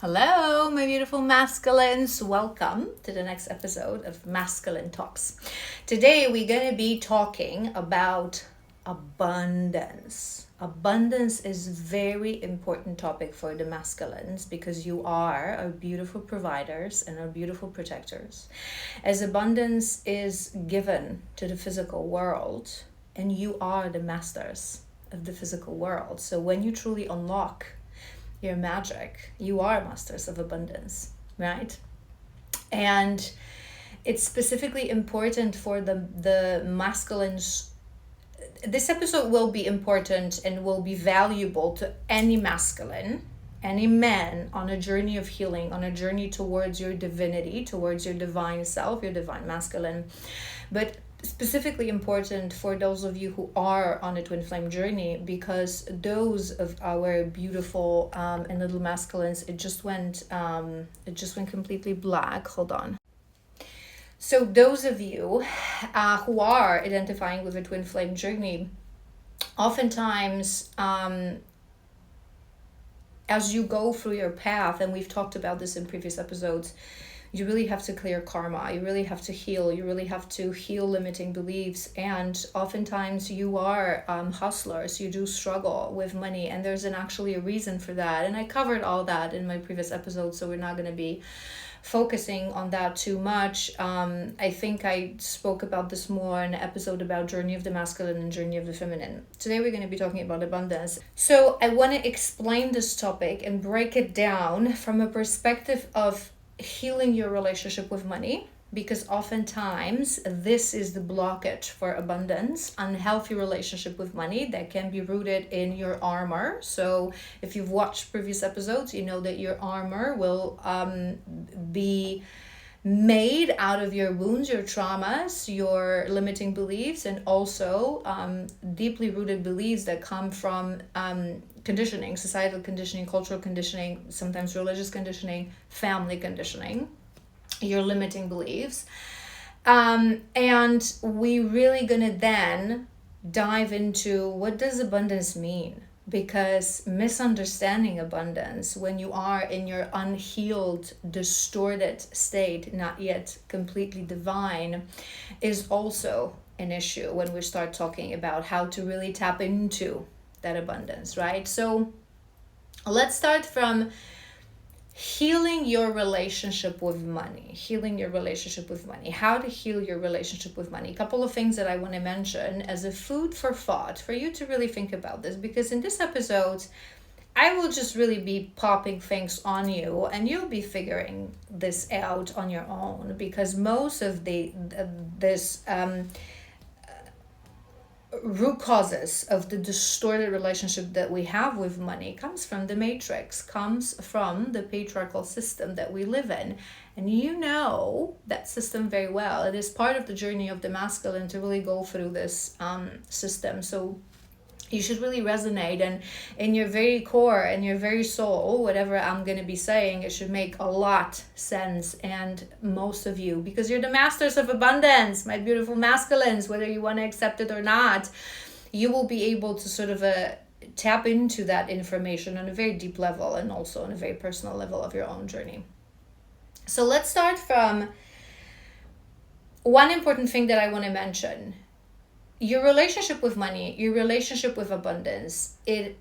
Hello, my beautiful masculines. Welcome to the next episode of Masculine Talks. Today, we're going to be talking about abundance. Abundance is a very important topic for the masculines because you are our beautiful providers and our beautiful protectors. As abundance is given to the physical world, and you are the masters of the physical world. So when you truly unlock your magic, you are masters of abundance, right? And it's specifically important for the masculines. This episode will be important and will be valuable to any masculine, any man on a journey of healing, on a journey towards your divinity, towards your divine self, your divine masculine. But specifically important for those of you who are on a twin flame journey, because those of our beautiful and little masculines, it just went completely black. Hold on. So those of you who are identifying with a twin flame journey, oftentimes as you go through your path, and we've talked about this in previous episodes, you really have to clear karma, you really have to heal, you really have to heal limiting beliefs. And oftentimes you are hustlers, you do struggle with money, and there's actually a reason for that. And I covered all that in my previous episode, so we're not going to be focusing on that too much. I think I spoke about this more in an episode about journey of the masculine and journey of the feminine. Today we're going to be talking about abundance. So I want to explain this topic and break it down from a perspective of healing your relationship with money, because oftentimes this is the blockage for abundance. Unhealthy relationship with money that can be rooted in your armor. So if you've watched previous episodes, you know that your armor will be made out of your wounds, your traumas, your limiting beliefs, and also deeply rooted beliefs that come from conditioning, societal conditioning, cultural conditioning, sometimes religious conditioning, family conditioning, your limiting beliefs. And we really gonna then dive into what does abundance mean, because misunderstanding abundance when you are in your unhealed, distorted state, not yet completely divine, is also an issue when we start talking about how to really tap into that abundance, right? So let's start from healing your relationship with money. How to heal your relationship with money. A couple of things that I want to mention as a food for thought for you to really think about this, because in this episode I will just really be popping things on you and you'll be figuring this out on your own, because most of this root causes of the distorted relationship that we have with money comes from the matrix, comes from the patriarchal system that we live in. And you know that system very well. It is part of the journey of the masculine to really go through this system. So you should really resonate, and in your very core and your very soul, whatever I'm going to be saying, it should make a lot sense. And most of you, because you're the masters of abundance, my beautiful masculines, whether you want to accept it or not, you will be able to sort of tap into that information on a very deep level and also on a very personal level of your own journey. So let's start from one important thing that I want to mention. Your relationship with money, your relationship with abundance, it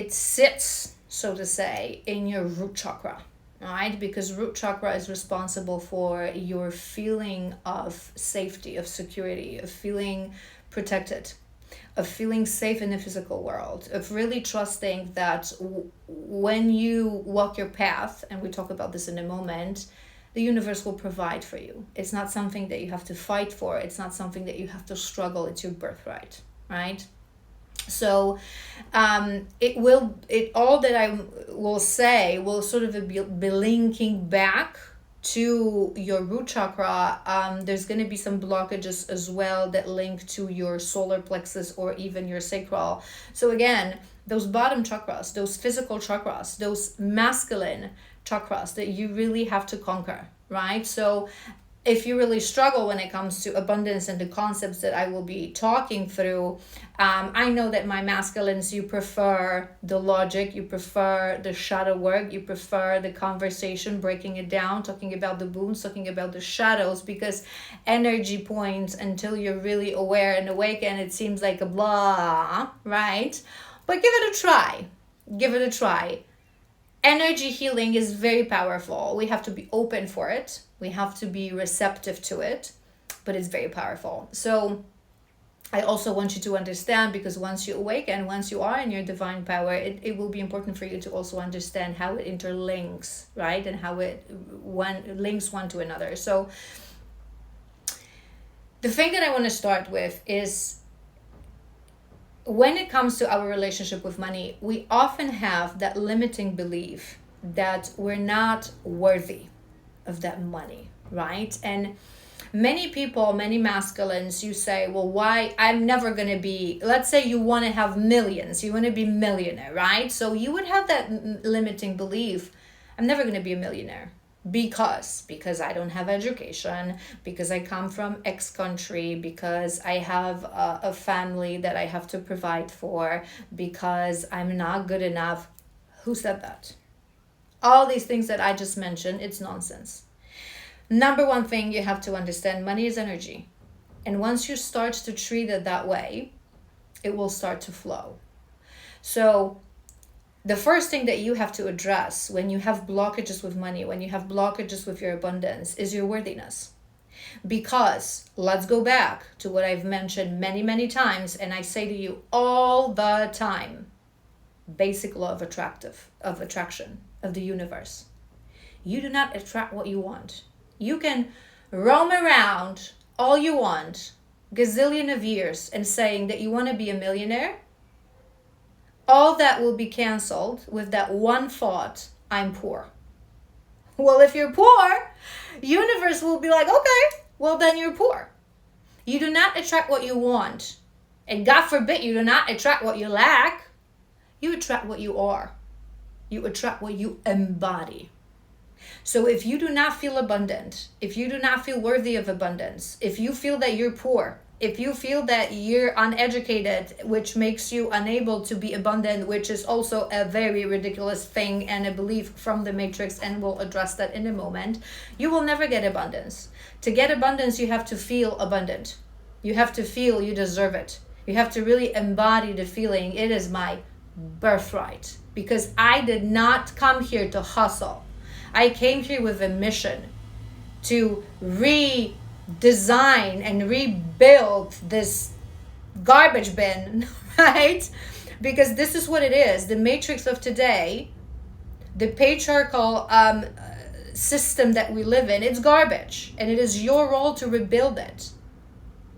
sits, so to say, in your root chakra, right? Because root chakra is responsible for your feeling of safety, of security, of feeling protected, of feeling safe in the physical world, of really trusting that when you walk your path, and we talk about this in a moment, the universe will provide for you. It's not something that you have to fight for. It's not something that you have to struggle. It's your birthright, right? So all that I will say will sort of be linking back to your root chakra. There's going to be some blockages as well that link to your solar plexus or even your sacral. So again, those bottom chakras, those physical chakras, those masculine chakras that you really have to conquer, right? So if you really struggle when it comes to abundance and the concepts that I will be talking through, I know that my masculines, you prefer the logic, you prefer the shadow work, you prefer the conversation, breaking it down, talking about the wounds, talking about the shadows, because energy points, until you're really aware and awakened, it seems like a blah, right? But give it a try. Give it a try. Energy healing is very powerful. We have to be open for it. We have to be receptive to it, but it's very powerful. So I also want you to understand, because once you awaken, once you are in your divine power, it will be important for you to also understand how it interlinks, right? And how it links one to another. So the thing that I want to start with is, when it comes to our relationship with money, we often have that limiting belief that we're not worthy of that money, right? And many people, many masculines, you say, well, why? I'm never going to be, let's say you want to have millions, you want to be a millionaire, right? So you would have that limiting belief, I'm never going to be a millionaire. Because I don't have education, because I come from X country, because I have a family that I have to provide for, because I'm not good enough. Who said that? All these things that I just mentioned, it's nonsense. Number one thing you have to understand, money is energy. And once you start to treat it that way, it will start to flow. So the first thing that you have to address when you have blockages with money, when you have blockages with your abundance, is your worthiness. Because let's go back to what I've mentioned many, many times, and I say to you all the time, basic law of attraction of the universe. You do not attract what you want. You can roam around all you want, gazillion of years, and saying that you want to be a millionaire. All that will be canceled with that one thought, I'm poor. Well, if you're poor, universe will be like, okay, well then you're poor. You do not attract what you want. And God forbid you do not attract what you lack. You attract what you are. You attract what you embody. So if you do not feel abundant, if you do not feel worthy of abundance, if you feel that you're poor, if you feel that you're uneducated, which makes you unable to be abundant, which is also a very ridiculous thing and a belief from the matrix, and we'll address that in a moment, you will never get abundance. To get abundance, you have to feel abundant. You have to feel you deserve it. You have to really embody the feeling, it is my birthright. Because I did not come here to hustle. I came here with a mission to redesign and rebuild this garbage bin, right? Because this is what it is. The matrix of today, the patriarchal system that we live in, it's garbage. And it is your role to rebuild it.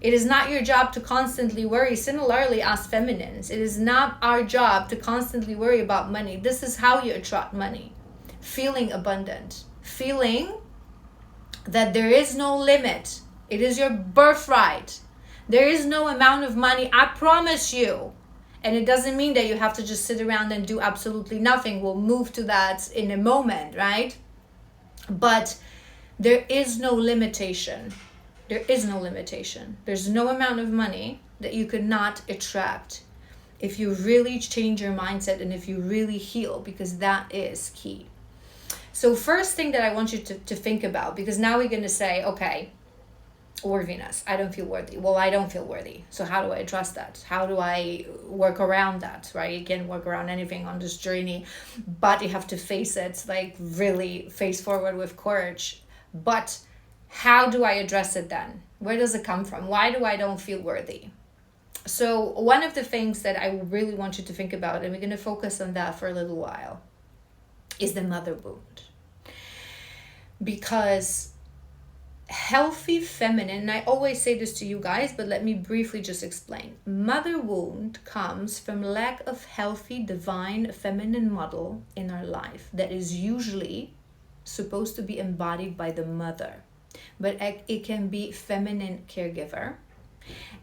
It is not your job to constantly worry. Similarly, as feminines, it is not our job to constantly worry about money. This is how you attract money. Feeling abundant. Feeling that there is no limit. It is your birthright. There is no amount of money, I promise you. And it doesn't mean that you have to just sit around and do absolutely nothing. We'll move to that in a moment, right? But there is no limitation. There is no limitation. There's no amount of money that you could not attract if you really change your mindset and if you really heal, because that is key. So first thing that I want you to think about, because now we're going to say, okay, worthiness. I don't feel worthy. Well, I don't feel worthy. So how do I address that? How do I work around that, right? You can't work around anything on this journey, but you have to face it, like really face forward with courage. But how do I address it then? Where does it come from? Why do I don't feel worthy? So one of the things that I really want you to think about, and we're going to focus on that for a little while, is the mother wound. Because healthy feminine, and I always say this to you guys, but let me briefly just explain. Mother wound comes from lack of healthy, divine, feminine model in our life that is usually supposed to be embodied by the mother. But it can be feminine caregiver.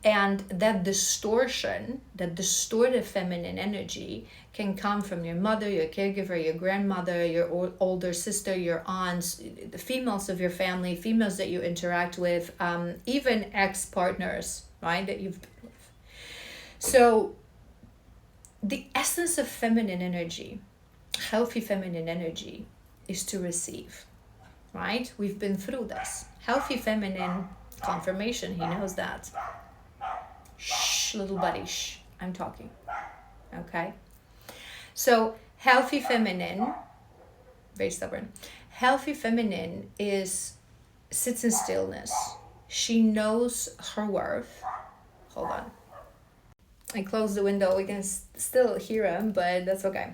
And that distortion, that distorted feminine energy can come from your mother, your caregiver, your grandmother, your older sister, your aunts, the females of your family, females that you interact with, even ex-partners, right, that you've been with. So the essence of feminine energy, healthy feminine energy, is to receive, right? We've been through this. Healthy feminine, confirmation, he knows that. Shh, little buddy, shh, I'm talking. Okay? So, healthy feminine, very stubborn. Healthy feminine sits in stillness. She knows her worth. Hold on. I closed the window. We can still hear him, but that's okay.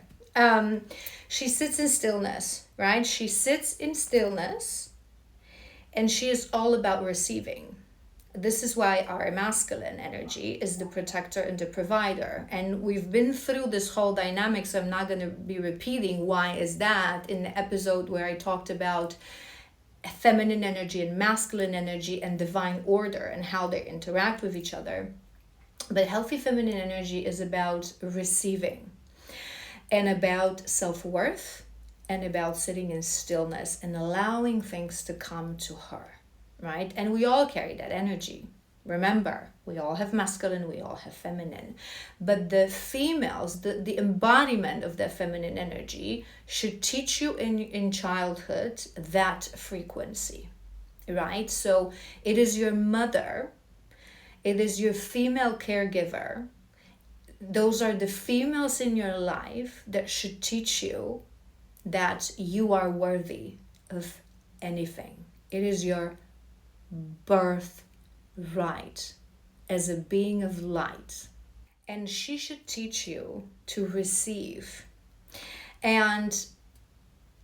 She sits in stillness, right? She sits in stillness, and she is all about receiving. This is why our masculine energy is the protector and the provider. And we've been through this whole dynamic, so I'm not going to be repeating why is that in the episode where I talked about feminine energy and masculine energy and divine order and how they interact with each other. But healthy feminine energy is about receiving and about self-worth and about sitting in stillness and allowing things to come to her. Right? And we all carry that energy. Remember, we all have masculine, we all have feminine. But the females, the embodiment of that feminine energy should teach you in childhood that frequency. Right? So it is your mother, it is your female caregiver. Those are the females in your life that should teach you that you are worthy of anything. It is your birthright as a being of light, and she should teach you to receive. And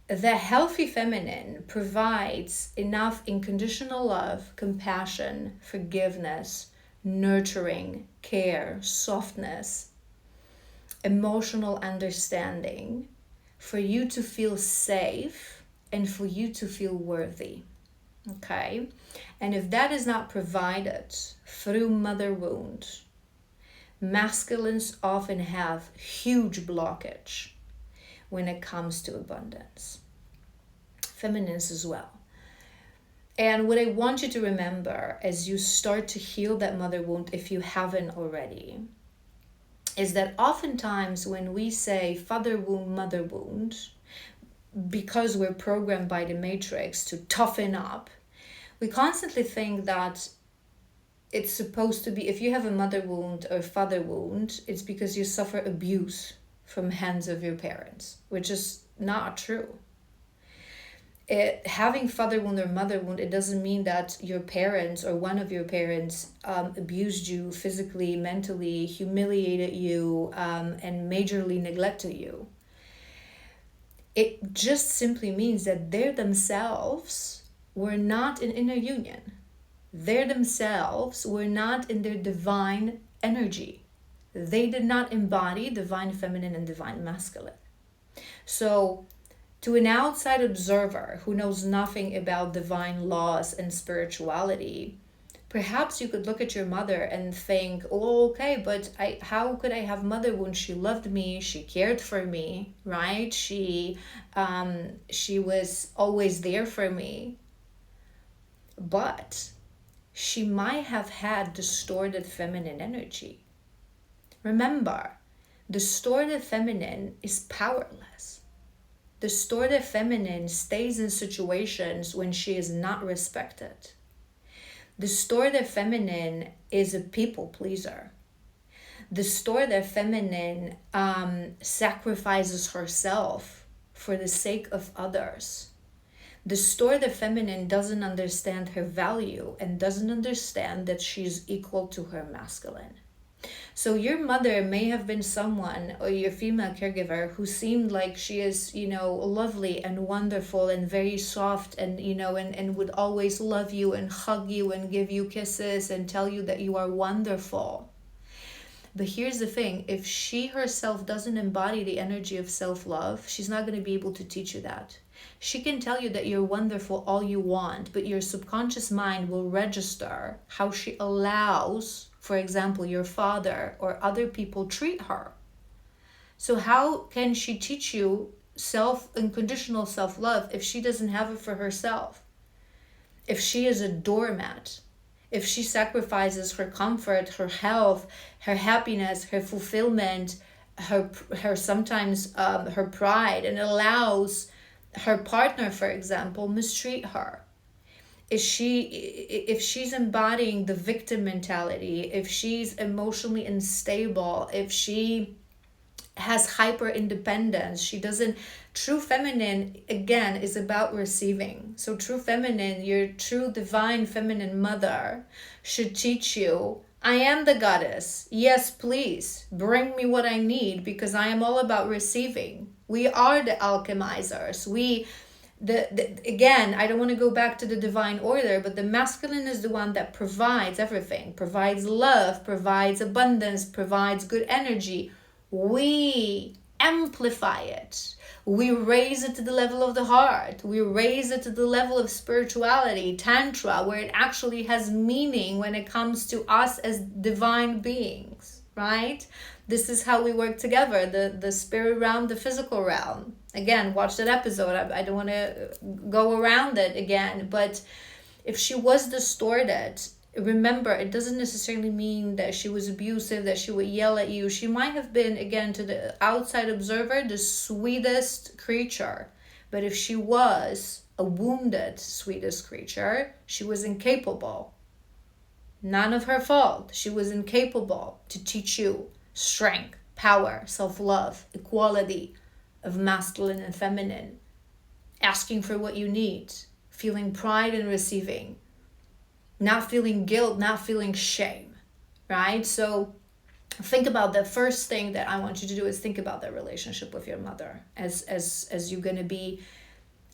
the healthy feminine provides enough unconditional love, compassion, forgiveness, nurturing, care, softness, emotional understanding for you to feel safe and for you to feel worthy. Okay, and if that is not provided through mother wound, masculines often have huge blockage when it comes to abundance. Feminines as well. And what I want you to remember as you start to heal that mother wound, if you haven't already, is that oftentimes when we say father wound, mother wound, because we're programmed by the matrix to toughen up, we constantly think that it's supposed to be, if you have a mother wound or father wound, it's because you suffer abuse from hands of your parents, which is not true. Having father wound or mother wound, it doesn't mean that your parents or one of your parents abused you physically, mentally, humiliated you, and majorly neglected you. It just simply means that they themselves were not in inner union. They themselves were not in their divine energy. They did not embody divine feminine and divine masculine. So to an outside observer who knows nothing about divine laws and spirituality, perhaps you could look at your mother and think, oh, okay, but how could I have mother wound? She loved me, she cared for me, right? She was always there for me. But she might have had distorted feminine energy. Remember, distorted feminine is powerless. Distorted feminine stays in situations when she is not respected. Distorted feminine is a people pleaser. Distorted feminine sacrifices herself for the sake of others. Distorted feminine doesn't understand her value and doesn't understand that she's equal to her masculine. So your mother may have been someone, or your female caregiver, who seemed like she is, lovely and wonderful and very soft and, and would always love you and hug you and give you kisses and tell you that you are wonderful. But here's the thing, if she herself doesn't embody the energy of self-love, she's not going to be able to teach you that. She can tell you that you're wonderful all you want, but your subconscious mind will register how she allows, for example, your father or other people treat her. So how can she teach you unconditional self-love if she doesn't have it for herself? If she is a doormat, if she sacrifices her comfort, her health, her happiness, her fulfillment, her sometimes her pride, and allows her partner, for example, mistreat her. If she's embodying the victim mentality, if she's emotionally unstable, if she has hyper independence, she doesn't. True feminine, again, is about receiving. So true feminine, your true divine feminine mother should teach you, I am the goddess. Yes, please bring me what I need, because I am all about receiving. We are the alchemizers. Again, I don't want to go back to the divine order, but the masculine is the one that provides everything, provides love, provides abundance, provides good energy. We amplify it. We raise it to the level of the heart. We raise it to the level of spirituality, tantra, where it actually has meaning when it comes to us as divine beings, right? This is how we work together, the spirit realm, the physical realm. Again, watch that episode. I don't want to go around it again, but if she was distorted, remember, it doesn't necessarily mean that she was abusive, that she would yell at you. She might have been, again, to the outside observer, the sweetest creature. But if she was a wounded sweetest creature, she was incapable. None of her fault. She was incapable to teach you strength, power, self-love, equality of masculine and feminine, asking for what you need, feeling pride in receiving, not feeling guilt, not feeling shame, right? So think about the first thing that I want you to do is think about that relationship with your mother as you're going to be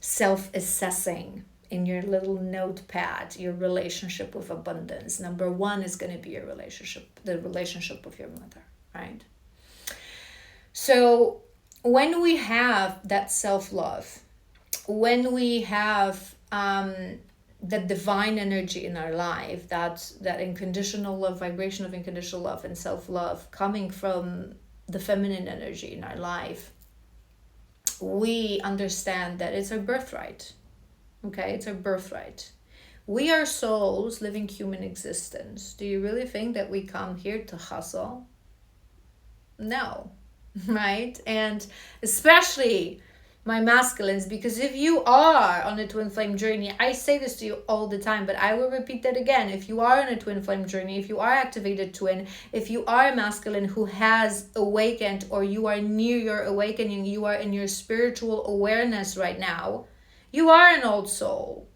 self-assessing in your little notepad, your relationship with abundance. Number one is going to be the relationship with your mother, right? So when we have that self-love, when we have that divine energy in our life, that unconditional love, vibration of unconditional love and self-love coming from the feminine energy in our life, we understand that it's our birthright. Okay, it's our birthright. We are souls living human existence. Do you really think that we come here to hustle? No, right? And especially my masculines, because if you are on a twin flame journey, I say this to you all the time, but I will repeat that again. If you are on a twin flame journey, if you are activated twin, if you are a masculine who has awakened, or you are near your awakening, you are in your spiritual awareness right now, you are an old soul.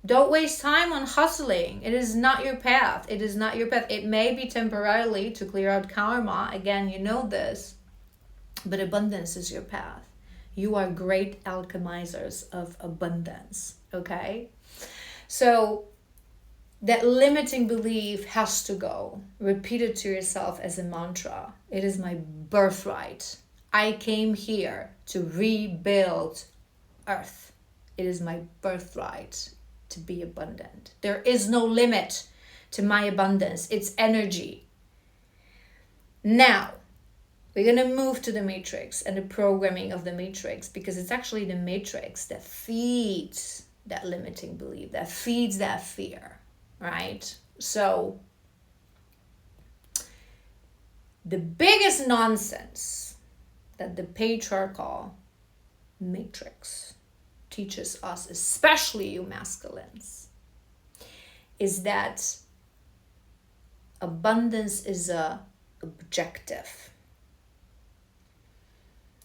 Don't waste time on hustling. It is not your path. It is not your path. It may be temporarily to clear out karma. Again, you know this. But abundance is your path. You are great alchemizers of abundance. Okay? So that limiting belief has to go. Repeat it to yourself as a mantra. It is my birthright. I came here to rebuild Earth. It is my birthright to be abundant. There is no limit to my abundance. It's energy. Now, we're going to move to the matrix and the programming of the matrix, because it's actually the matrix that feeds that limiting belief, that feeds that fear, right? So, the biggest nonsense that the patriarchal matrix teaches us, especially you masculines, is that abundance is a objective.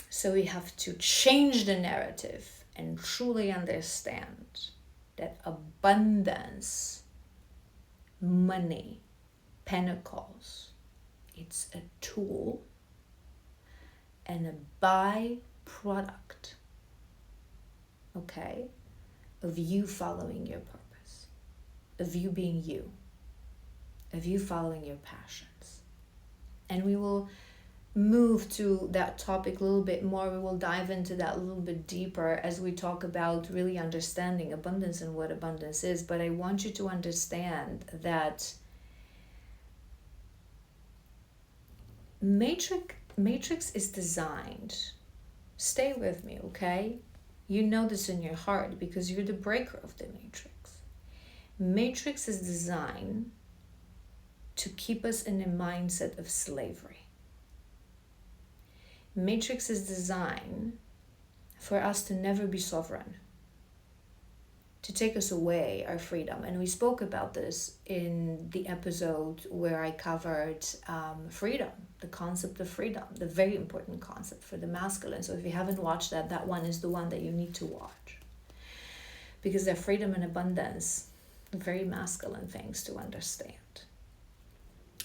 So we have to change the narrative and truly understand that abundance, money, pentacles, it's a tool and a byproduct, okay, of you following your purpose, of you being you. of you following your passions. And we will move to that topic a little bit more. We will dive into that a little bit deeper as we talk about really understanding abundance and what abundance is. But I want you to understand that matrix is designed. Stay with me, okay? You know this in your heart because you're the breaker of the matrix. Matrix is designed to keep us in a mindset of slavery. Matrix is designed for us to never be sovereign, to take us away our freedom. And we spoke about this in the episode where I covered freedom, the concept of freedom, the very important concept for the masculine. So if you haven't watched that, that one is the one that you need to watch. Because they're freedom and abundance, very masculine things to understand.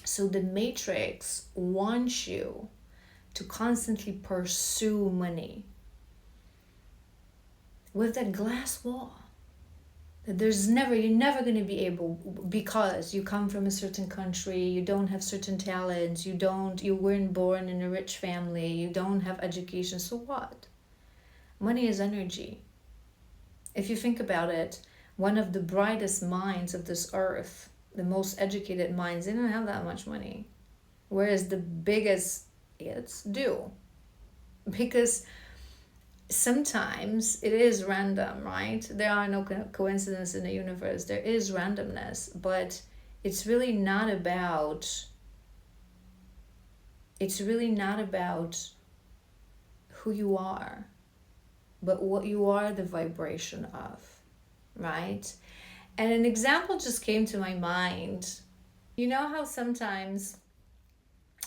So the matrix wants you to constantly pursue money with that glass wall. That you're never going to be able, because you come from a certain country, you don't have certain talents, you weren't born in a rich family, you don't have education, so what? Money is energy. If you think about it, one of the brightest minds of this earth, the most educated minds, they don't have that much money. Whereas the biggest idiots do. Because sometimes it is random, right? There are no coincidences in the universe. There is randomness, but it's really not about who you are, but what you are the vibration of, right? And an example just came to my mind. You know how sometimes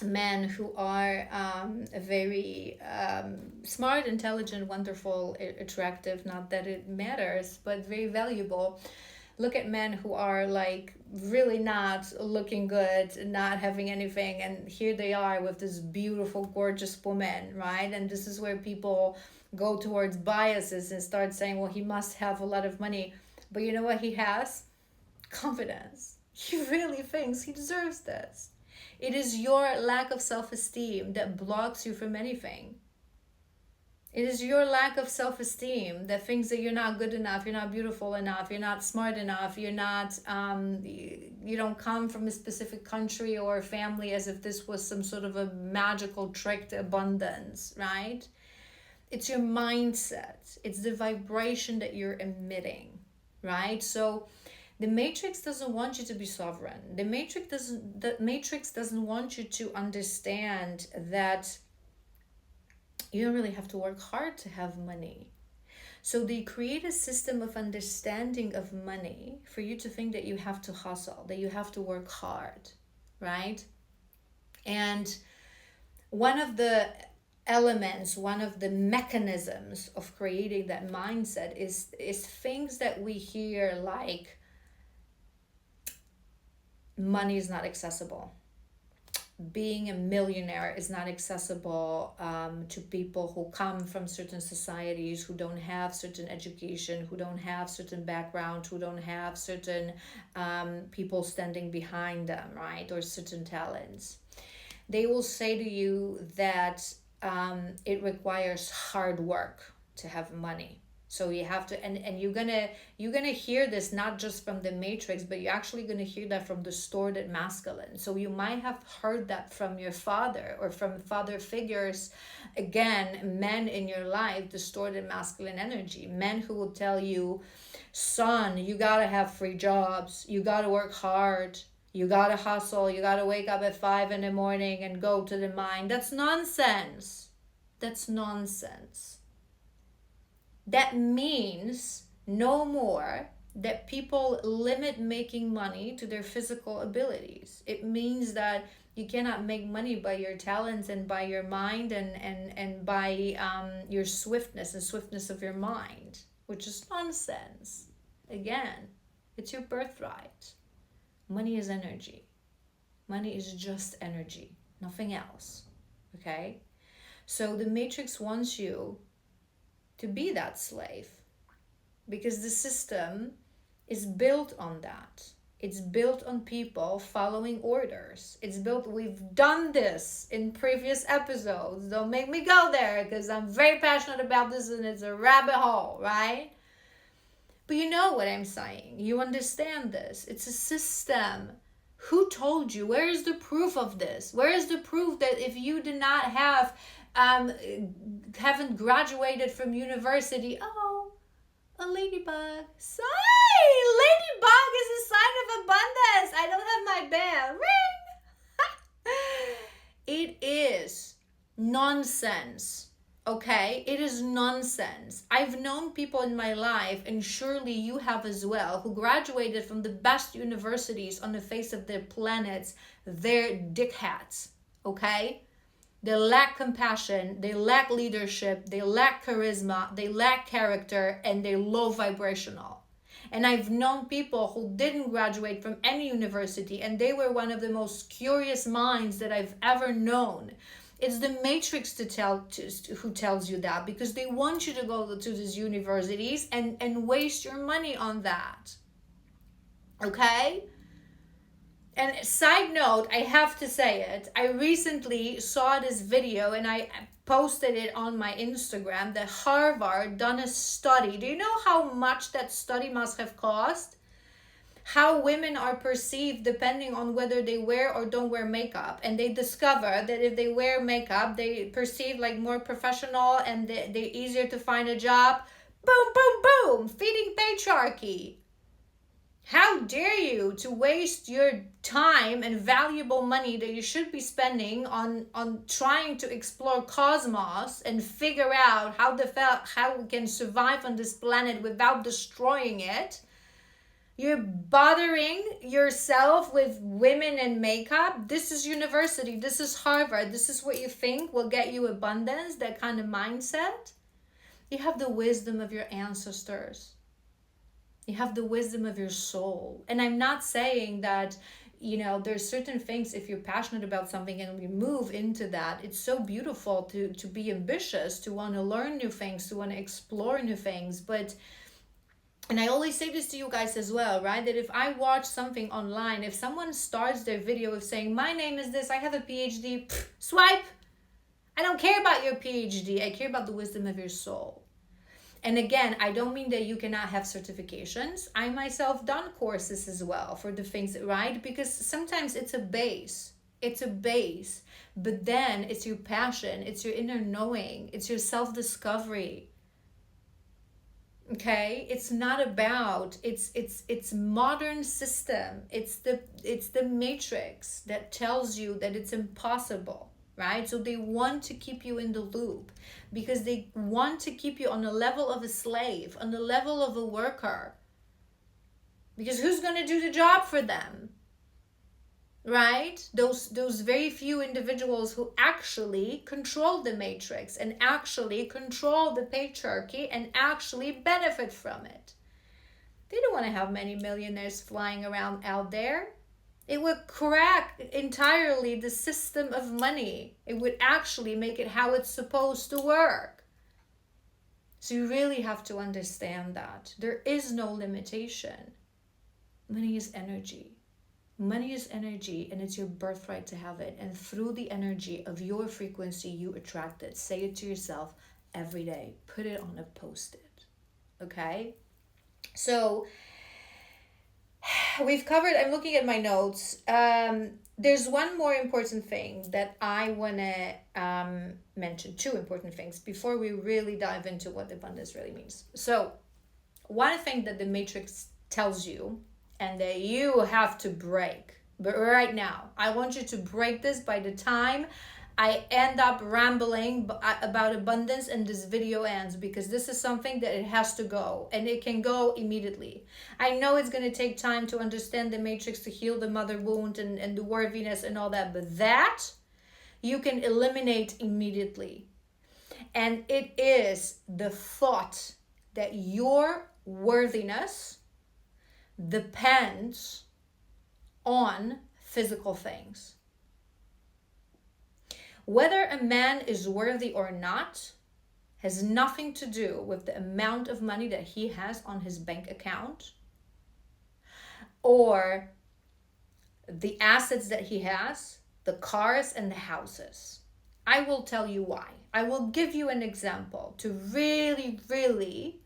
men who are very smart, intelligent, wonderful, attractive, not that it matters, but very valuable, look at men who are like really not looking good, not having anything, and here they are with this beautiful, gorgeous woman, right? And this is where people go towards biases and start saying, well, he must have a lot of money. But you know what he has? Confidence. He really thinks he deserves this. It is your lack of self-esteem that blocks you from anything. It is your lack of self-esteem that thinks that you're not good enough, you're not beautiful enough, you're not smart enough, you're not, you don't come from a specific country or family as if this was some sort of a magical trick to abundance, right? It's your mindset. It's the vibration that you're emitting, right? So the matrix doesn't want you to be sovereign. The matrix doesn't want you to understand that you don't really have to work hard to have money. So they create a system of understanding of money for you to think that you have to hustle, that you have to work hard, right? And one of the elements, one of the mechanisms of creating that mindset is things that we hear like money is not accessible. Being a millionaire is not accessible to people who come from certain societies, who don't have certain education, who don't have certain background, who don't have certain people standing behind them, right? Or certain talents. They will say to you that it requires hard work to have money. So you have to, and you're gonna hear this not just from the matrix, but you're actually gonna hear that from distorted masculine. So you might have heard that from your father or from father figures, again, men in your life, distorted masculine energy, men who will tell you, son, you gotta have free jobs, you gotta work hard, you gotta hustle, you gotta wake up at 5 a.m. and go to the mine. That's nonsense. That's nonsense. That means no more that people limit making money to their physical abilities. It means that you cannot make money by your talents and by your mind and by your swiftness of your mind, which is nonsense. Again, it's your birthright. Money is energy. Money is just energy, nothing else. Okay? So the matrix wants you to be that slave because the system is built on that. It's built on people following orders. We've done this in previous episodes. Don't make me go there because I'm very passionate about this and it's a rabbit hole, right? But you know what I'm saying. You understand this. It's a system. Who told you? Where is the proof of this? Where is the proof that if you did not haven't graduated from university, a ladybug. Sigh! Ladybug is a sign of abundance. I don't have my bell. Ring! It is nonsense. Okay? It is nonsense. I've known people in my life, and surely you have as well, who graduated from the best universities on the face of the planet. They're dickhats. Okay? They lack compassion, they lack leadership, they lack charisma, they lack character, and they're low vibrational. And I've known people who didn't graduate from any university, and they were one of the most curious minds that I've ever known. It's the matrix who tells you that, because they want you to go to these universities and waste your money on that. Okay? And side note, I have to say it, I recently saw this video and I posted it on my Instagram that Harvard done a study. Do you know how much that study must have cost? How women are perceived depending on whether they wear or don't wear makeup. And they discover that if they wear makeup, they perceive like more professional and they're easier to find a job. Boom, boom, boom, feeding patriarchy. How dare you to waste your time and valuable money that you should be spending on trying to explore cosmos and figure out how we can survive on this planet without destroying it. You're bothering yourself with women and makeup. This is university. This is Harvard. This is what you think will get you abundance, that kind of mindset. You have the wisdom of your ancestors. You have the wisdom of your soul. And I'm not saying that, there's certain things, if you're passionate about something and we move into that, it's so beautiful to be ambitious, to want to learn new things, to want to explore new things. And I always say this to you guys as well, right? That if I watch something online, if someone starts their video with saying, my name is this, I have a PhD, swipe. I don't care about your PhD. I care about the wisdom of your soul. And again, I don't mean that you cannot have certifications. I myself done courses as well for the things, right? Because sometimes it's a base. It's a base. But then it's your passion. It's your inner knowing. It's your self-discovery. Okay? It's not about, it's modern system. It's the matrix that tells you that it's impossible. Right? So they want to keep you in the loop because they want to keep you on the level of a slave, on the level of a worker. Because who's going to do the job for them? Right? Those very few individuals who actually control the matrix and actually control the patriarchy and actually benefit from it. They don't want to have many millionaires flying around out there. It would crack entirely the system of money. It would actually make it how it's supposed to work. So you really have to understand that. There is no limitation. Money is energy. Money is energy, and it's your birthright to have it. And through the energy of your frequency, you attract it. Say it to yourself every day. Put it on a post-it. Okay? So we've covered, I'm looking at my notes. There's one more important thing that I want to mention, two important things before we really dive into what abundance really means. So one thing that the matrix tells you and that you have to break, but right now, I want you to break this by the time I end up rambling about abundance and this video ends, because this is something that it has to go, and it can go immediately. I know it's going to take time to understand the matrix, to heal the mother wound and the worthiness and all that, but that you can eliminate immediately. And it is the thought that your worthiness depends on physical things. Whether a man is worthy or not has nothing to do with the amount of money that he has on his bank account or the assets that he has, the cars and the houses. I will tell you why. I will give you an example to really, really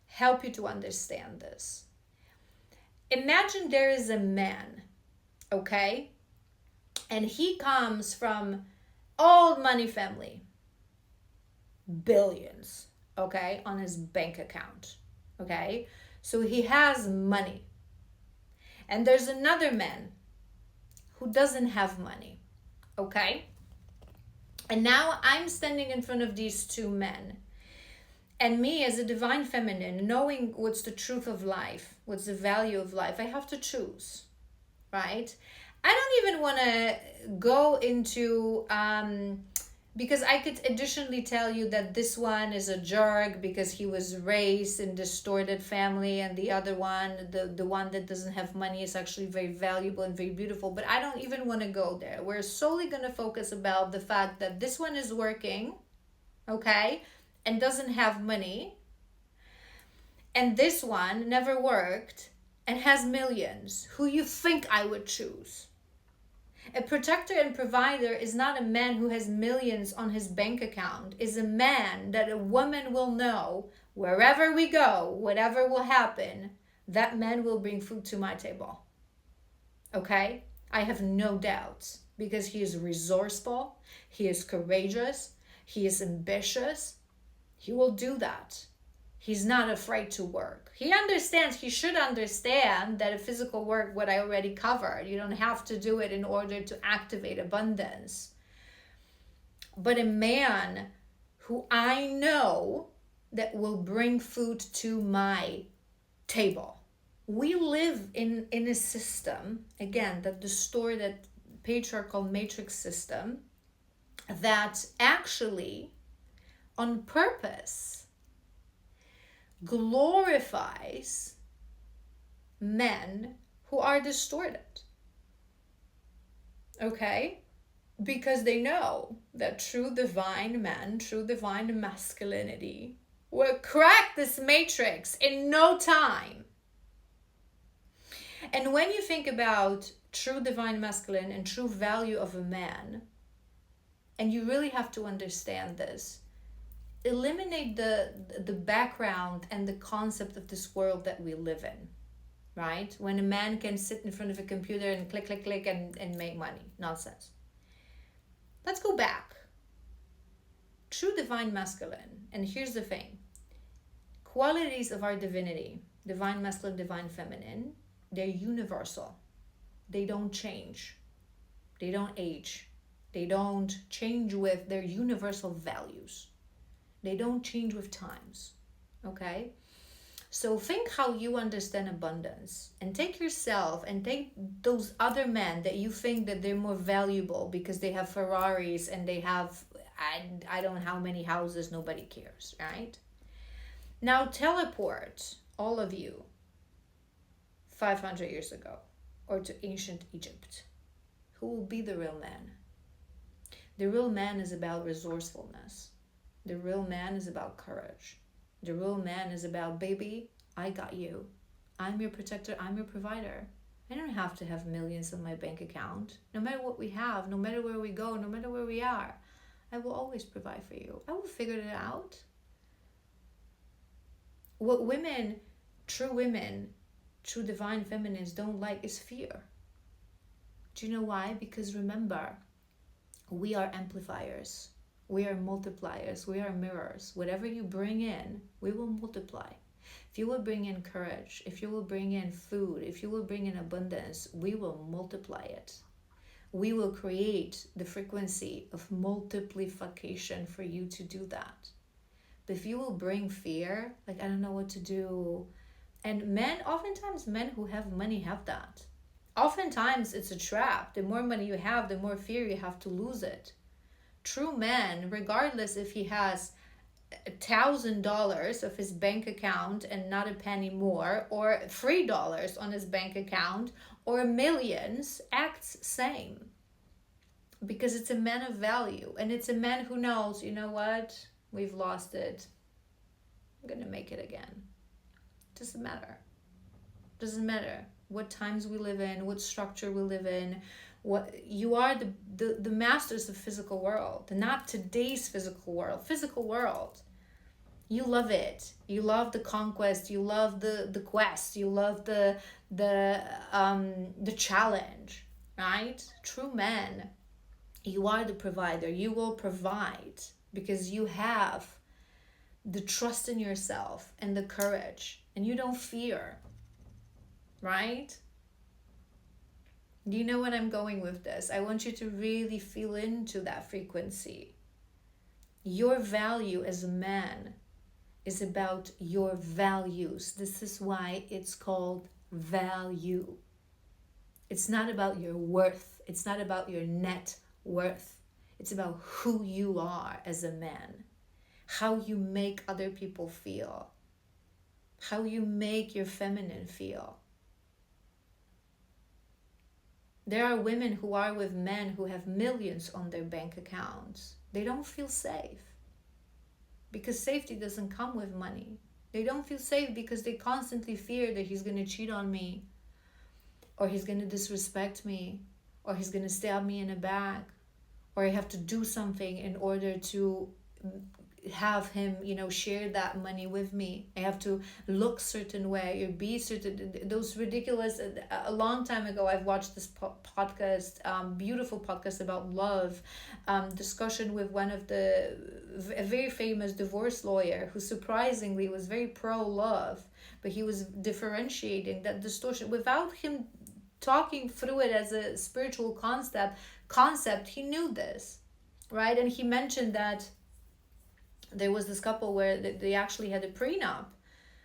help you to understand this. Imagine there is a man, okay? And he comes from old money family, billions, okay, on his bank account, okay? So he has money. And there's another man who doesn't have money, okay? And now I'm standing in front of these two men. And me as a divine feminine, knowing what's the truth of life, what's the value of life, I have to choose, right? I don't even want to go into, because I could additionally tell you that this one is a jerk because he was raised in distorted family, and the other one, the one that doesn't have money, is actually very valuable and very beautiful. But I don't even want to go there. We're solely going to focus about the fact that this one is working, okay, and doesn't have money, and this one never worked and has millions. Who you think I would choose? A protector and provider is not a man who has millions on his bank account. Is a man that a woman will know wherever we go, whatever will happen, that man will bring food to my table. Okay? I have no doubts, because he is resourceful, he is courageous, he is ambitious. He will do that. He's not afraid to work. He understands, he should understand that a physical work, what I already covered, you don't have to do it in order to activate abundance. But a man who I know that will bring food to my table. We live in a system, again, that distorted patriarchal matrix system, that actually on purpose glorifies men who are distorted. Okay? Because they know that true divine men, true divine masculinity will crack this matrix in no time. And when you think about true divine masculine and true value of a man, and you really have to understand this, eliminate the background and the concept of this world that we live in, right? When a man can sit in front of a computer and click, click, click and make money. Nonsense. Let's go back. True divine masculine, and here's the thing. Qualities of our divinity, divine masculine, divine feminine, they're universal. They don't change. They don't age. They don't change with their universal values. They don't change with times, okay? So think how you understand abundance, and take yourself and take those other men that you think that they're more valuable because they have Ferraris and they have, I don't know how many houses, nobody cares, right? Now teleport, all of you, 500 years ago, or to ancient Egypt. Who will be the real man? The real man is about resourcefulness. The real man is about courage. The real man is about, baby, I got you. I'm your protector. I'm your provider. I don't have to have millions in my bank account. No matter what we have, no matter where we go, no matter where we are, I will always provide for you. I will figure it out. What women, true divine feminines don't like is fear. Do you know why? Because remember, we are amplifiers. We are multipliers. We are mirrors. Whatever you bring in, we will multiply. If you will bring in courage, if you will bring in food, if you will bring in abundance, we will multiply it. We will create the frequency of multiplication for you to do that. But if you will bring fear, like I don't know what to do, and men, oftentimes men who have money have that. Oftentimes it's a trap. The more money you have, the more fear you have to lose it. True man, regardless if he has $1,000 of his bank account and not a penny more, or $3 on his bank account, or millions, acts same. Because it's a man of value, and it's a man who knows, you know what, we've lost it. I'm gonna make it again. Doesn't matter. what times we live in, what structure we live in. What you are the masters of physical world, not today's physical world. You love it. You love the conquest. You love the quest. You love the challenge, right? True men, you are the provider. You will provide because you have the trust in yourself and the courage, and you don't fear, right? Do you know where I'm going with this? I want you to really feel into that frequency. Your value as a man is about your values. This is why it's called value. It's not about your worth. It's not about your net worth. It's about who you are as a man, how you make other people feel, how you make your feminine feel. There are women who are with men who have millions on their bank accounts. They don't feel safe because safety doesn't come with money. They don't feel safe because they constantly fear that he's going to cheat on me, or he's going to disrespect me, or he's going to stab me in the back, or I have to do something in order to have him, share that money with me. I have to look certain way or be certain. Those ridiculous. A long time ago, I've watched this podcast, beautiful podcast about love, discussion with one of a very famous divorce lawyer who surprisingly was very pro-love, but he was differentiating that distortion without him talking through it as a spiritual concept. He knew this, right? And he mentioned that there was this couple where they actually had a prenup,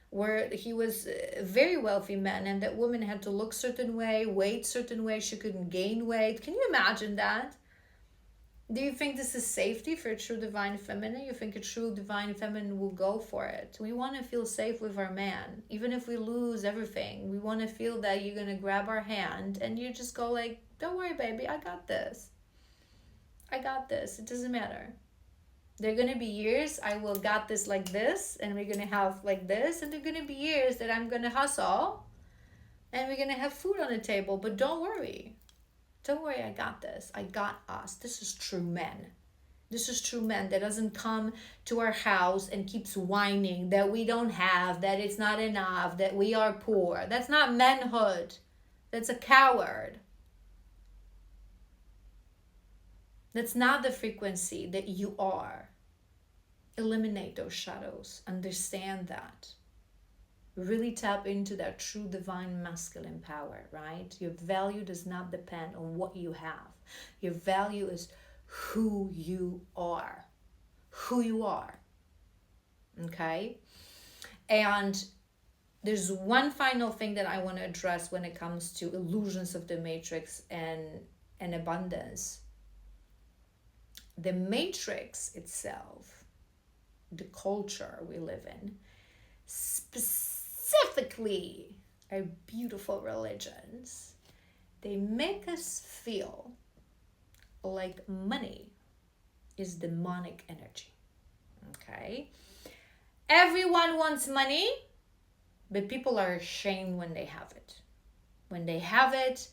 where he was a very wealthy man and that woman had to look certain way, weight certain way, she couldn't gain weight. Can you imagine that? Do you think this is safety for a true divine feminine? You think a true divine feminine will go for it? We want to feel safe with our man. Even if we lose everything, we want to feel that you're going to grab our hand and you just go like, don't worry, baby, I got this. I got this. It doesn't matter. There are going to be years I will got this like this, and we're going to have like this, and there are going to be years that I'm going to hustle, and we're going to have food on the table, but don't worry. Don't worry, I got this. I got us. This is true men. This is true men that doesn't come to our house and keeps whining that we don't have, that it's not enough, that we are poor. That's not manhood. That's a coward. That's not the frequency that you are. Eliminate those shadows. Understand that. Really tap into that true divine masculine power, right? Your value does not depend on what you have. Your value is who you are. Who you are. Okay? And there's one final thing that I want to address when it comes to illusions of the matrix and abundance. The matrix itself, the culture we live in, specifically our beautiful religions, they make us feel like money is demonic energy. Okay? Everyone wants money, but people are ashamed when they have it. When they have it,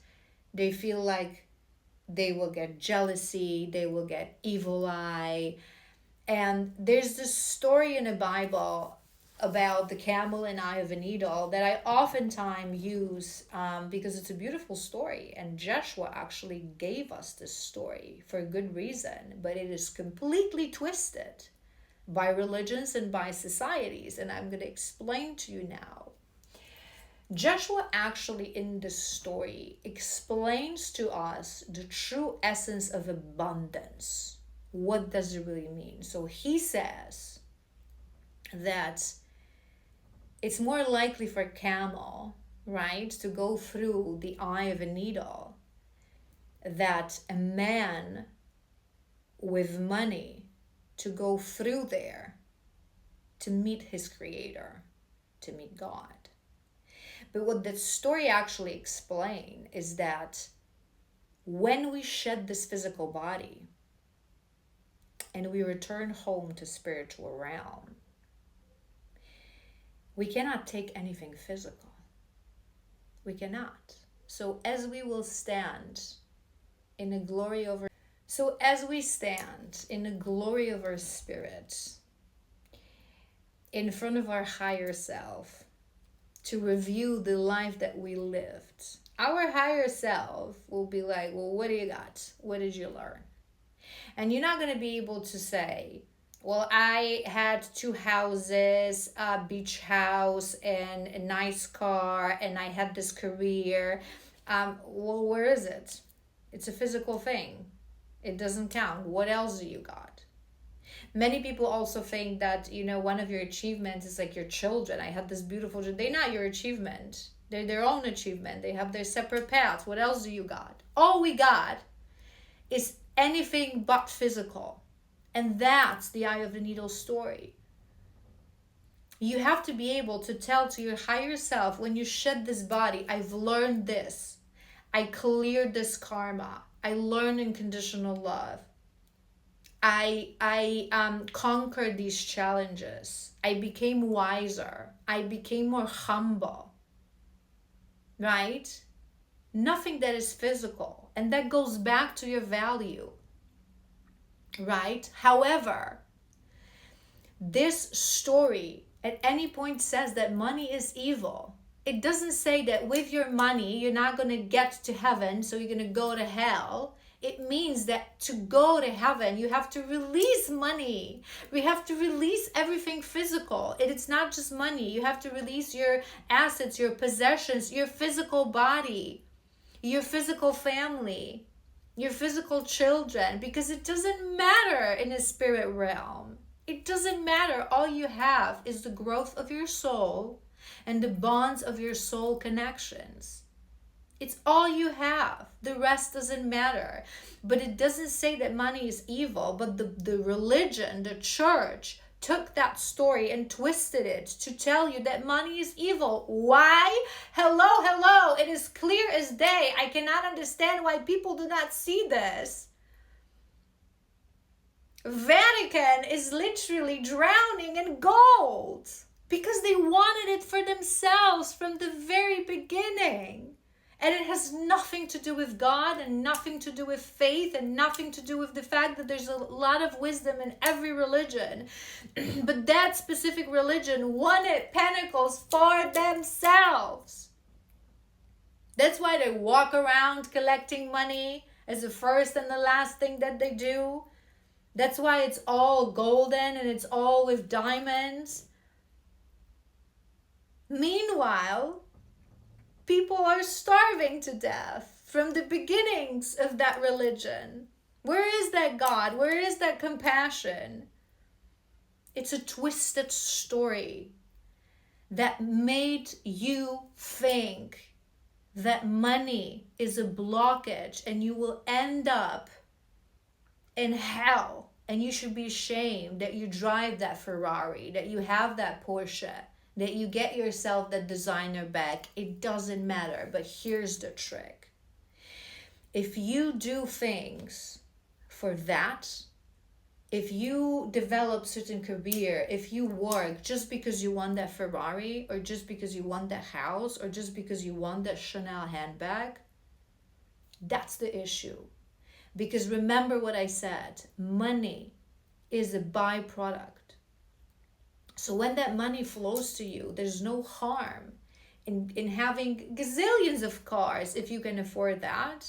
they feel like they will get jealousy, they will get evil eye. And there's this story in the Bible about the camel and eye of a needle that I oftentimes use because it's a beautiful story. And Joshua actually gave us this story for a good reason, but it is completely twisted by religions and by societies. And I'm going to explain to you now. Joshua actually in this story explains to us the true essence of abundance. What does it really mean? So he says that it's more likely for a camel, right, to go through the eye of a needle that a man with money to go through there to meet his creator, to meet God. But what that story actually explains is that when we shed this physical body and we return home to spiritual realm, we cannot take anything physical. We cannot. So as we will stand in the glory of our, so as we stand in the glory of our spirit, in front of our higher self, to review the life that we lived, our higher self will be like, well, what do you got? What did you learn? And you're not going to be able to say, well, I had 2 houses, a beach house, and a nice car, and I had this career. Well, where is it? It's a physical thing. It doesn't count. What else do you got? Many people also think that, one of your achievements is like your children. I had this beautiful children. They're not your achievement. They're their own achievement. They have their separate paths. What else do you got? All we got is anything but physical. And that's the eye of the needle story. You have to be able to tell to your higher self, when you shed this body, I've learned this. I cleared this karma. I learned unconditional love. I conquered these challenges. I became wiser. I became more humble. Right? Nothing that is physical. And that goes back to your value. Right? However, this story at any point says that money is evil. It doesn't say that with your money, you're not going to get to heaven, so you're going to go to hell. It means that to go to heaven, you have to release money. We have to release everything physical. It's not just money. You have to release your assets, your possessions, your physical body, your physical family, your physical children, because it doesn't matter in the spirit realm. It doesn't matter. All you have is the growth of your soul and the bonds of your soul connections. It's all you have. The rest doesn't matter. But it doesn't say that money is evil, but the religion, the church, took that story and twisted it to tell you that money is evil. Why? Hello. It is clear as day. I cannot understand why people do not see this. Vatican is literally drowning in gold because they wanted it for themselves from the very beginning. And it has nothing to do with God and nothing to do with faith and nothing to do with the fact that there's a lot of wisdom in every religion. But that specific religion wanted pentacles for themselves. That's why they walk around collecting money as the first and the last thing that they do. That's why it's all golden and it's all with diamonds. Meanwhile, people are starving to death from the beginnings of that religion. Where is that God? Where is that compassion? It's a twisted story that made you think that money is a blockage and you will end up in hell. And you should be ashamed that you drive that Ferrari, that you have that Porsche, that you get yourself that designer bag. It doesn't matter. But here's the trick. If you do things for that, if you develop certain career, if you work just because you want that Ferrari, or just because you want that house, or just because you want that Chanel handbag, that's the issue. Because remember what I said, money is a byproduct. So when that money flows to you, there's no harm in having gazillions of cars if you can afford that.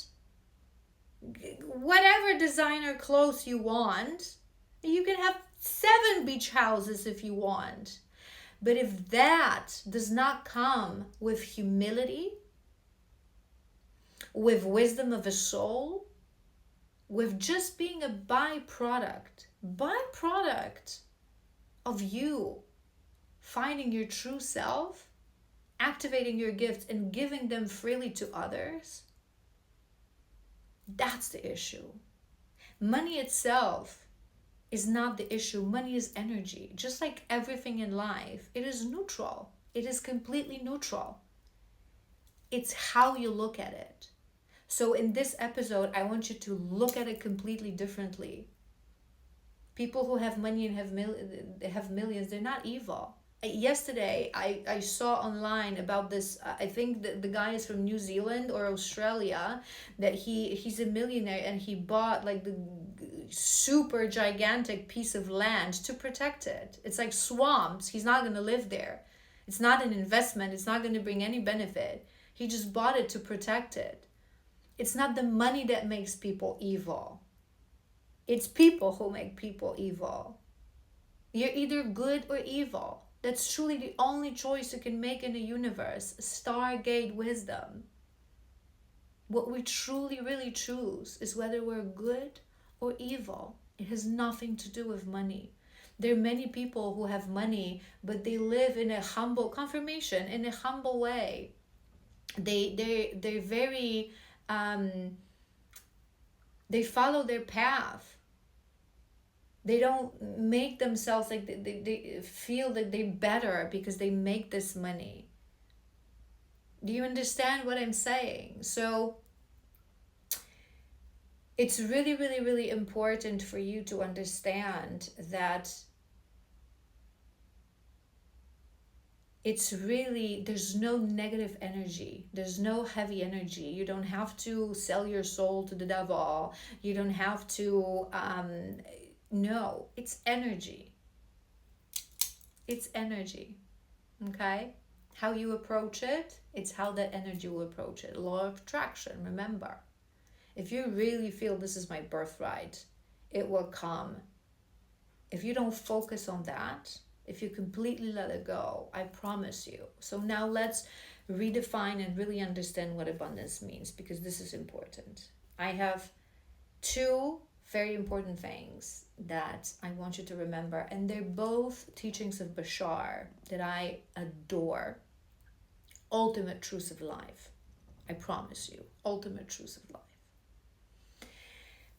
Whatever designer clothes you want, you can have 7 beach houses if you want. But if that does not come with humility, with wisdom of a soul, with just being a byproduct of you finding your true self, activating your gifts and giving them freely to others, that's the issue. Money itself is not the issue. Money is energy. Just like everything in life, it is neutral. It is completely neutral. It's how you look at it. So in this episode, I want you to look at it completely differently. People who have money and have millions, they're not evil. yesterday I saw online about this. I think the guy is from New Zealand or Australia, that he's a millionaire and he bought like the super gigantic piece of land to protect it. It's like swamps. He's not going to live there. It's not an investment. It's not going to bring any benefit. He just bought it to protect it. It's not the money that makes people evil. It's people who make people evil. You're either good or evil. That's truly the only choice you can make in the universe. Stargate wisdom. What we truly, really choose is whether we're good or evil. It has nothing to do with money. There are many people who have money, but they live in a humble confirmation, in a humble way. They're very they follow their path. They don't make themselves like they feel that they're better because they make this money. Do you understand what I'm saying? So it's really, really, really important for you to understand that it's really, there's no negative energy. There's no heavy energy. You don't have to sell your soul to the devil. You don't have to, no, it's energy. It's energy, okay? How you approach it, it's how that energy will approach it. Law of attraction, remember. If you really feel this is my birthright, it will come. If you don't focus on that, if you completely let it go, I promise you. So now let's redefine and really understand what abundance means, because this is important. I have two very important things that I want you to remember, and they're both teachings of Bashar that I adore. Ultimate truths of life. I promise you, ultimate truths of life.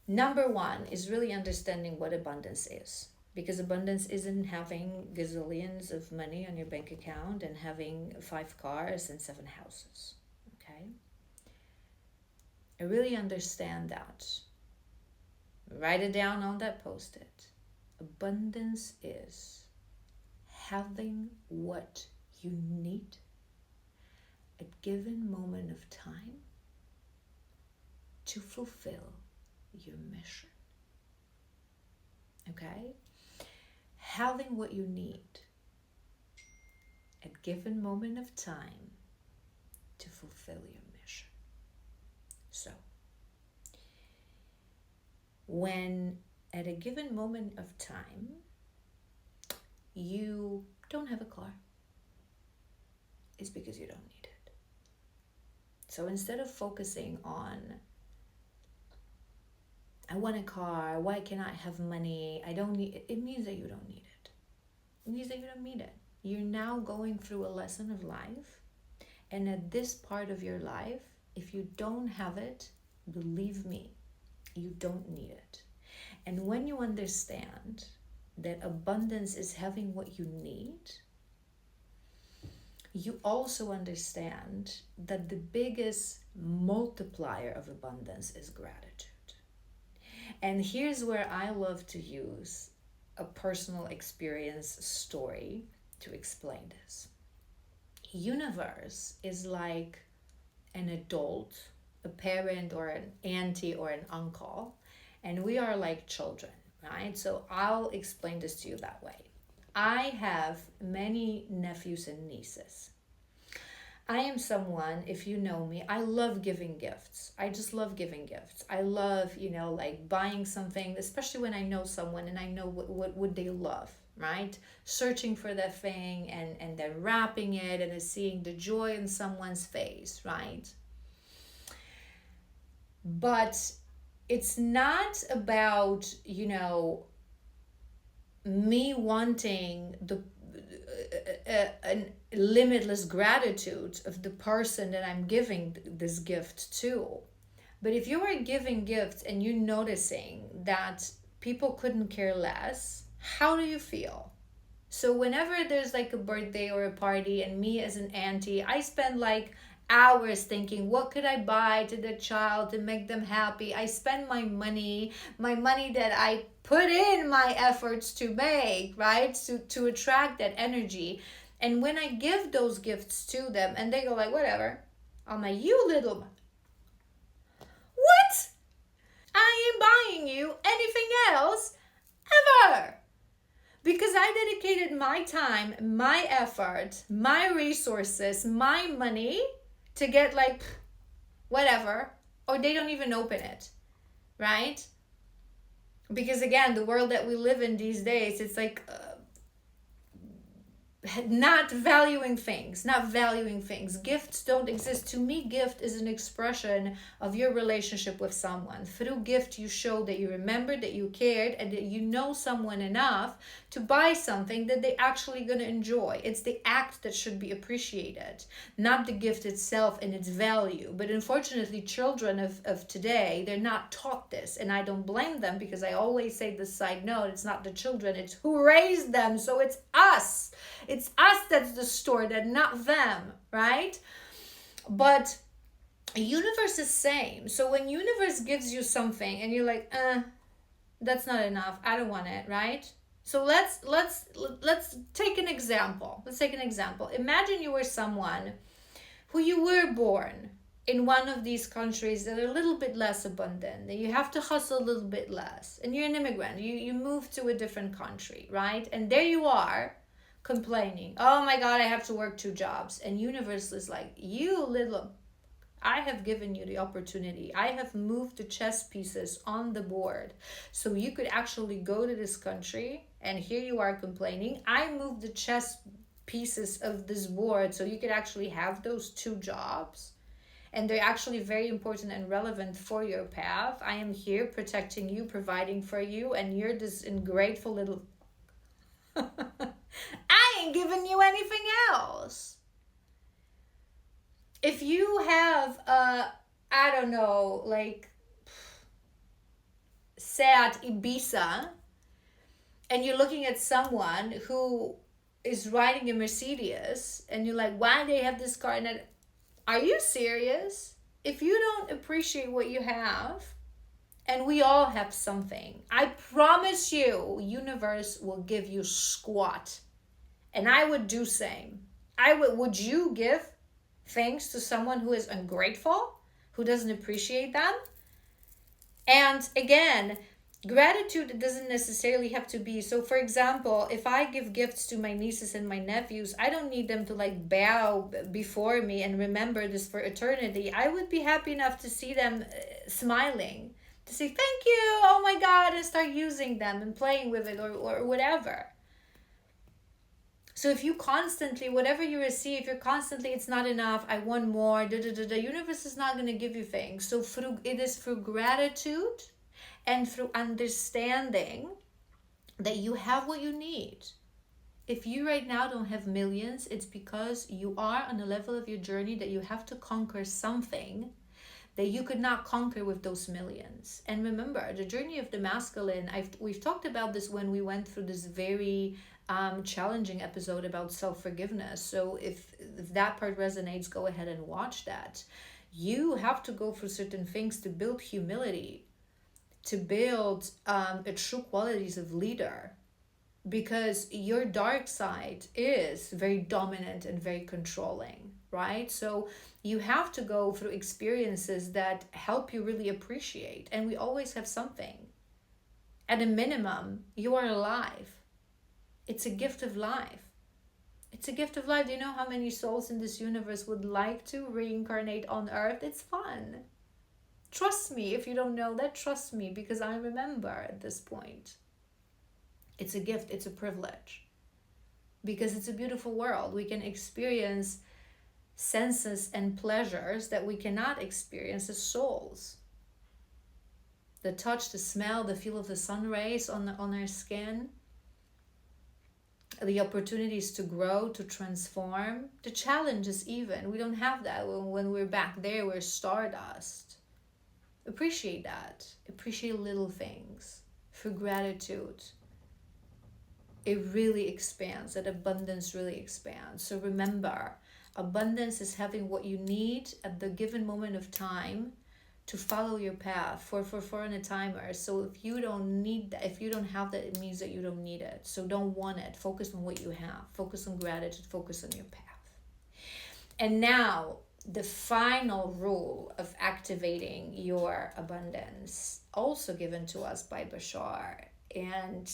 Number one is really understanding what abundance is. Because abundance isn't having gazillions of money on your bank account and having 5 cars and 7 houses. Okay? I really understand that. Write it down on that post-it. Abundance is having what you need at a given moment of time to fulfill your mission. Okay? Having what you need at a given moment of time to fulfill your mission. So, when at a given moment of time you don't have a car, it's because you don't need it. So instead of focusing on, I want a car, why can't I have money, I don't need it, it means that you don't need it. It means that you don't need it. You're now going through a lesson of life, and at this part of your life, if you don't have it, believe me, you don't need it. And when you understand that abundance is having what you need, you also understand that the biggest multiplier of abundance is gratitude. And here's where I love to use a personal experience story to explain this. Universe is like an adult, a parent or an auntie or an uncle, and we are like children, right? So I'll explain this to you that way. I have many nephews and nieces. I am someone, if you know me, I love giving gifts. I just love giving gifts. I love, like buying something, especially when I know someone and I know what would they love, right? Searching for that thing and then wrapping it and seeing the joy in someone's face, right? But it's not about, me wanting a limitless gratitude of the person that I'm giving this gift to. But if you are giving gifts and you're noticing that people couldn't care less, how do you feel? So whenever there's like a birthday or a party and me as an auntie, I spend like hours thinking, what could I buy to the child to make them happy? I spend my money that I put in my efforts to make, right? To attract that energy. And when I give those gifts to them and they go like, whatever, I'm like, you little, what? I ain't buying you anything else ever. Because I dedicated my time, my effort, my resources, my money to get like whatever, or they don't even open it, right? Because again, the world that we live in these days, it's like not valuing things. Gifts don't exist. To me, gift is an expression of your relationship with someone. Through gift, you show that you remembered, that you cared, and that you know someone enough to buy something that they actually going to enjoy. It's the act that should be appreciated, not the gift itself and its value. But unfortunately, children of today, they're not taught this, and I don't blame them, because I always say this side note, it's not the children, it's who raised them. So it's us. It's us that's distorted, not them, right? But universe is same. So when universe gives you something and you're like, that's not enough, I don't want it, right? So let's take an example. Imagine you were someone who you were born in one of these countries that are a little bit less abundant, that you have to hustle a little bit less, and you're an immigrant, you move to a different country, right? And there you are complaining, oh my God, I have to work 2 jobs. And universe is like, you little, I have given you the opportunity. I have moved the chess pieces on the board so you could actually go to this country, and here you are complaining. I moved the chess pieces of this board so you could actually have those 2 jobs, and they're actually very important and relevant for your path. I am here protecting you, providing for you, and you're this ungrateful little I ain't giving you anything else. If you have I don't know, like sad Ibiza, and you're looking at someone who is riding a Mercedes, and you're like, why they have this car? And then, are you serious? If you don't appreciate what you have, and we all have something, I promise you, universe will give you squat. And I would do same. Would you give things to someone who is ungrateful, who doesn't appreciate them? And again, gratitude doesn't necessarily have to be, so for example, if I give gifts to my nieces and my nephews, I don't need them to like bow before me and remember this for eternity. I would be happy enough to see them smiling, to say thank you, oh my God, and start using them and playing with it, or whatever. So if you constantly, whatever you receive, you're constantly, it's not enough, I want more, the universe is not going to give you things. So it is through gratitude and through understanding that you have what you need. If you right now don't have millions, it's because you are on a level of your journey that you have to conquer something that you could not conquer with those millions. And remember, the journey of the masculine, we've talked about this when we went through this very challenging episode about self-forgiveness. So if that part resonates, go ahead and watch that. You have to go through certain things to build humility, to build a true qualities of leader, because your dark side is very dominant and very controlling, right? So you have to go through experiences that help you really appreciate. And we always have something. At a minimum, you are alive. It's a gift of life. It's a gift of life. Do you know how many souls in this universe would like to reincarnate on Earth? It's fun. Trust me, if you don't know that, trust me, because I remember at this point. It's a gift, it's a privilege. Because it's a beautiful world. We can experience senses and pleasures that we cannot experience as souls. The touch, the smell, the feel of the sun rays on our skin. The opportunities to grow, to transform. The challenges even. We don't have that. When we're back there, we're stardust. Appreciate that. Appreciate little things. For gratitude. It really expands. That abundance really expands. So remember, Abundance is having what you need at the given moment of time to follow your path for a timer. So if you don't need that, if you don't have that, it means that you don't need it. So don't want it. Focus on what you have. Focus on gratitude. Focus on your path. And now, the final rule of activating your abundance, also given to us by Bashar. And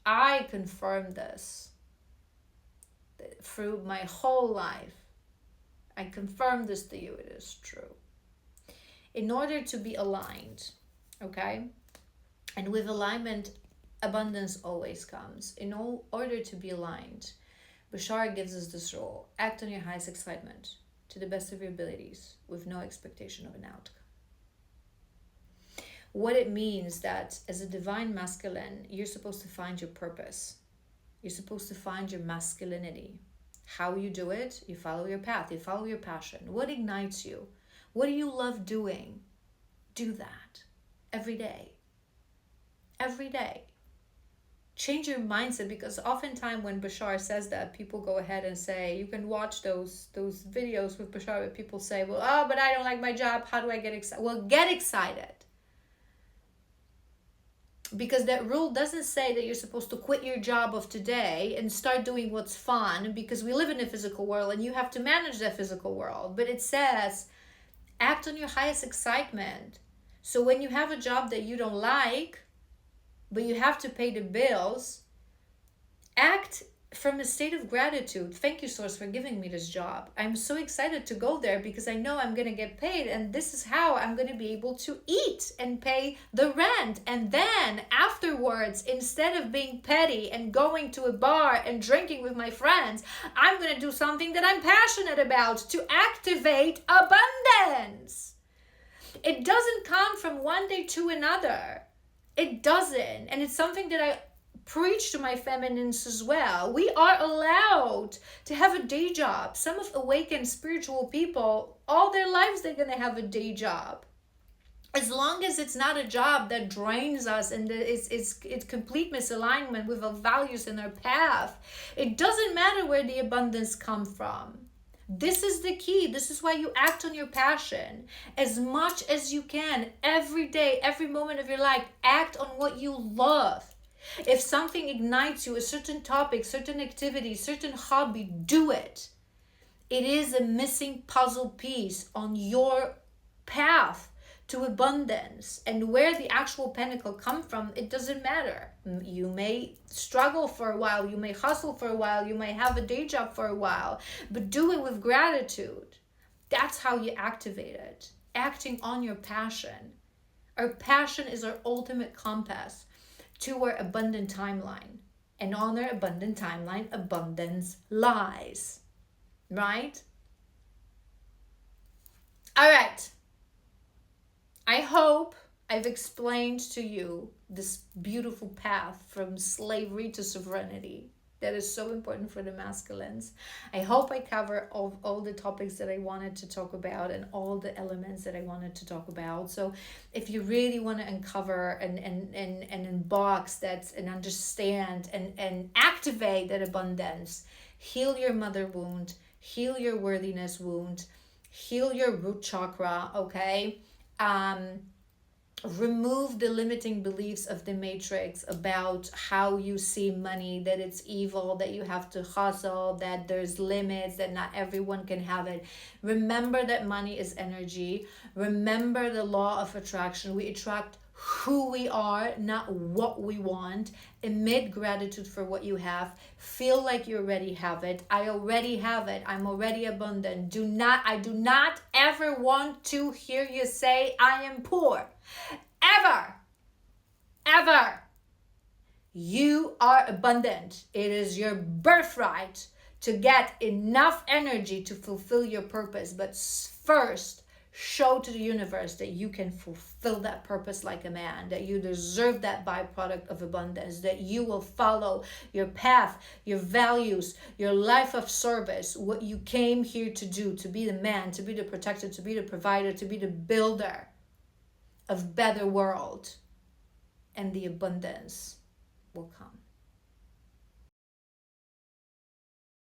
I confirm this through my whole life. I confirm this to you. It is true. In order to be aligned, okay? And with alignment, abundance always comes. In order to be aligned, Bashar gives us this rule: act on your highest excitement to the best of your abilities with no expectation of an outcome. What it means that as a divine masculine, you're supposed to find your purpose. You're supposed to find your masculinity. How you do it? You follow your path. You follow your passion. What ignites you? What do you love doing? Do that every day. Every day. Change your mindset, because oftentimes when Bashar says that, people go ahead and say, you can watch those videos with Bashar where people say, well, oh, but I don't like my job. How do I get excited? Well, get excited. Because that rule doesn't say that you're supposed to quit your job of today and start doing what's fun, because we live in a physical world and you have to manage that physical world. But it says, act on your highest excitement. So when you have a job that you don't like, but you have to pay the bills, act from a state of gratitude. Thank you, Source, for giving me this job. I'm so excited to go there because I know I'm going to get paid, and this is how I'm going to be able to eat and pay the rent. And then afterwards, instead of being petty and going to a bar and drinking with my friends, I'm going to do something that I'm passionate about to activate abundance. It doesn't come from one day to another. It doesn't. And it's something that I preach to my feminines as well. We are allowed to have a day job. Some of awakened spiritual people, all their lives they're going to have a day job. As long as it's not a job that drains us and it's complete misalignment with our values and our path, it doesn't matter where the abundance comes from. This is the key. This is why you act on your passion as much as you can every day, every moment of your life. Act on what you love. If something ignites you, a certain topic, certain activity, certain hobby, do it. It is a missing puzzle piece on your path to abundance. And where the actual pinnacle comes from, it doesn't matter. You may struggle for a while, you may hustle for a while, you may have a day job for a while, but do it with gratitude. That's how you activate it. Acting on your passion. Our passion is our ultimate compass to our abundant timeline. And on our abundant timeline, abundance lies. Right? All right. I hope I've explained to you this beautiful path from slavery to sovereignty that is so important for the masculines. I hope I cover all the topics that I wanted to talk about and all the elements that I wanted to talk about. So if you really want to uncover and unbox that and understand and activate that abundance, heal your mother wound, heal your worthiness wound, heal your root chakra, okay? Remove the limiting beliefs of the matrix about how you see money, that it's evil, that you have to hustle, that there's limits, that not everyone can have it. Remember that money is energy. Remember the law of attraction. We attract who we are, not what we want. Emit gratitude for what you have. Feel like you already have it. I already have it. I'm already abundant. I do not ever want to hear you say I am poor. Ever. Ever. You are abundant. It is your birthright to get enough energy to fulfill your purpose. But first, show to the universe that you can fulfill that purpose like a man, that you deserve that byproduct of abundance, that you will follow your path, your values, your life of service, what you came here to do, to be the man, to be the protector, to be the provider, to be the builder of better world, and the abundance will come.